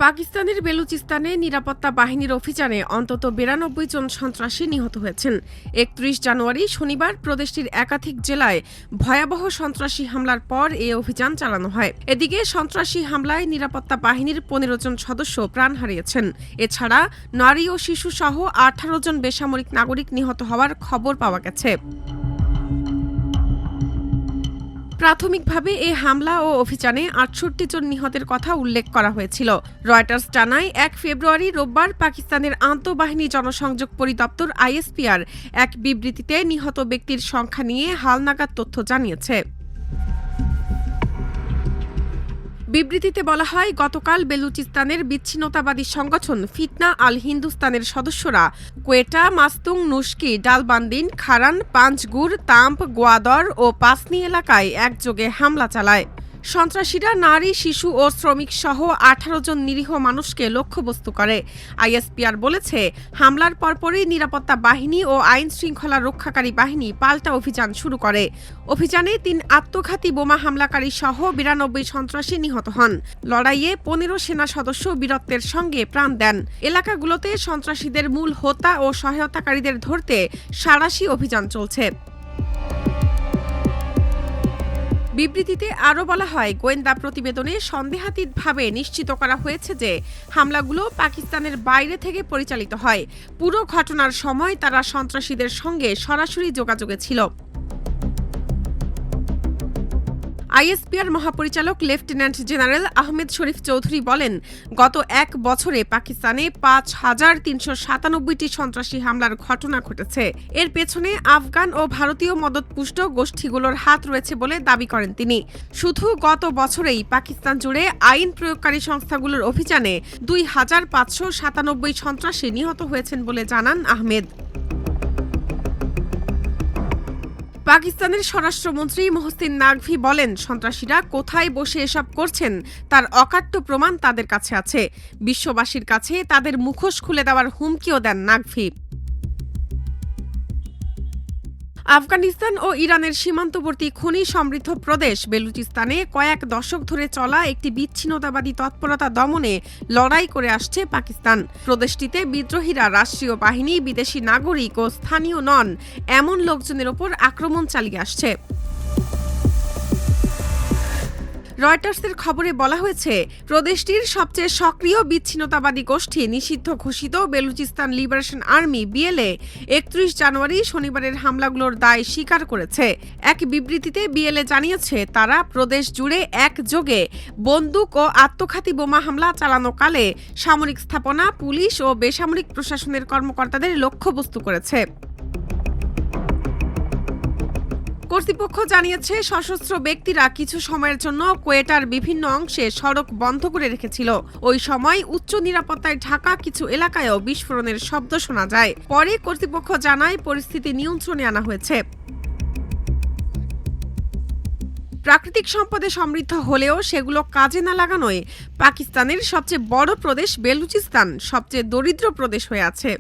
পাকিস্তানের বেলুচিস্তানে নিরাপত্তা বাহিনীর অভিযানে অন্তত ৯২ জন সন্ত্রাসী নিহত হয়েছেন। ৩১ জানুয়ারি শনিবার প্রদেশটির একাধিক জেলায় ভয়াবহ সন্ত্রাসী হামলার পর এই অভিযান চালানো হয়। এদিকে সন্ত্রাসী হামলায় নিরাপত্তা বাহিনীর ১৫ জন সদস্য প্রাণ হারিয়েছেন। এছাড়া নারী ও শিশু সহ ১৮ জন বেসামরিক নাগরিক নিহত হওয়ার খবর পাওয়া গেছে। প্রাথমিকভাবে এই হামলা ও অভিযানে ৬৮ জন নিহতের কথা উল্লেখ করা হয়েছিল। রয়টার্স জানায় ১ ফেব্রুয়ারি রোববার পাকিস্তানের আন্তঃবাহিনী জনসংযোগ পরিদপ্তর আইএসপিআর এক বিবৃতিতে নিহত ব্যক্তির সংখ্যা নিয়ে হালনাগাদ তথ্য জানিয়েছে। বিবৃতিতে বলা হয়, গতকাল বেলুচিস্তানের বিচ্ছিন্নতাবাদী সংগঠন ফিতনা আল হিন্দুস্তানের সদস্যরা কোয়েটা, মাস্তুং, নুশকি, ডালবান্দিন, খারান, পাঞ্চগুর, তাম্প, গোয়াদর ও পাসনি এলাকায় একযোগে হামলা চালায়। সন্ত্রাসীরা নারী, শিশু ও শ্রমিক সহ ১৮ জন নিরীহ মানুষকে লক্ষ্যবস্তু করে। আইএসপিআর বলেছে, হামলার পরপরই নিরাপত্তা বাহিনী ও আইন শৃঙ্খলা রক্ষাকারী বাহিনী পাল্টা অভিযান শুরু করে। অভিযানে ৩ আত্মঘাতী বোমা হামলাকারী সহ ৯২ সন্ত্রাসী নিহত হন। লড়াইয়ে ১৫ সেনা সদস্য বীরত্বের সঙ্গে প্রাণ দেন। এলাকাগুলোতে সন্ত্রাসীদের মূল হোতা ও সহায়তাকারীদের ধরতে সাঁড়াশি অভিযান চলছে। বিবৃতিতে আরও বলা হয়, গোয়েন্দা প্রতিবেদনে সন্দেহাতীতভাবে নিশ্চিত করা হয়েছে যে হামলাগুলো পাকিস্তানের বাইরে থেকে পরিচালিত হয়। পুরো ঘটনার সময় তারা সন্ত্রাসীদের সঙ্গে সরাসরি যোগাযোগে ছিল। আইএসপিআর মহাপরিচালক লেফটেন্যান্ট জেনারেল আহমেদ শরীফ চৌধুরী বলেন, গত ১ বছরে পাকিস্তানে ৫,৩৯৭টি সন্ত্রাসী হামলার ঘটনা ঘটেছে। এর পেছনে আফগান ও ভারতীয় মদতপুষ্ট গোষ্ঠীগুলোর হাত রয়েছে বলে দাবি করেন তিনি। শুধু গত বছরেই পাকিস্তান জুড়ে আইন প্রয়োগকারী সংস্থাগুলোর অভিযানে ২,৫৯৭ সন্ত্রাসী নিহত হয়েছেন বলে জানান আহমেদ। পাকিস্তানের স্বরাষ্ট্রমন্ত্রী মোহসিন নাকভি বলেন, সন্ত্রাসীরা কোথায় বসে এসব করছেন তার অকাট্য প্রমাণ তাদের কাছে আছে। বিশ্ববাসীর কাছে তাদের মুখোশ খুলে দেওয়ার হুমকিও দেন নাকভি। আফগানিস্তান ও ইরানের সীমান্তবর্তী খনি সমৃদ্ধ প্রদেশ বেলুচিস্তানে কয়েক দশক ধরে চলা একটি বিচ্ছিন্নতাবাদী তৎপরতা দমনে লড়াই করে আসছে পাকিস্তান। প্রদেশটিতে বিদ্রোহীরা রাষ্ট্রীয় বাহিনী, বিদেশি নাগরিক ও স্থানীয় নন এমন লোকজনের ওপর আক্রমণ চালিয়ে আসছে। রয়টার্সের খবরে বলা হয়েছে, প্রদেশটির সবচেয়ে সক্রিয় বিচ্ছিন্নতাবাদী গোষ্ঠী নিষিদ্ধ ঘোষিত বেলুচিস্তান লিবারেশন আর্মি বিএলএ ৩১ জানুয়ারি শনিবারের হামলাগুলোর দায় স্বীকার করেছে। এক বিবৃতিতে বিএলএ জানিয়েছে, তারা প্রদেশ জুড়ে একযোগে বন্দুক ও আত্মঘাতী বোমা হামলা চালানোকালে সামরিক স্থাপনা, পুলিশ ও বেসামরিক প্রশাসনের কর্মকর্তাদের লক্ষ্যবস্তু করেছে। কর্তৃপক্ষ জানিয়েছে, সশস্ত্র ব্যক্তিরা কিছু সময়ের জন্য কোয়েটার বিভিন্ন অংশে সড়ক বন্ধ করে রেখেছিল। ওই সময় উচ্চ নিরাপত্তায় ঢাকা কিছু এলাকায়ও বিস্ফোরণের শব্দ শোনা যায়। পরে কর্তৃপক্ষ জানায়, পরিস্থিতি নিয়ন্ত্রণে আনা হয়েছে। প্রাকৃতিক সম্পদে সমৃদ্ধ হলেও সেগুলো কাজে না লাগানোয় পাকিস্তানের সবচেয়ে বড় প্রদেশ বেলুচিস্তান সবচেয়ে দরিদ্র প্রদেশ হয়ে আছে।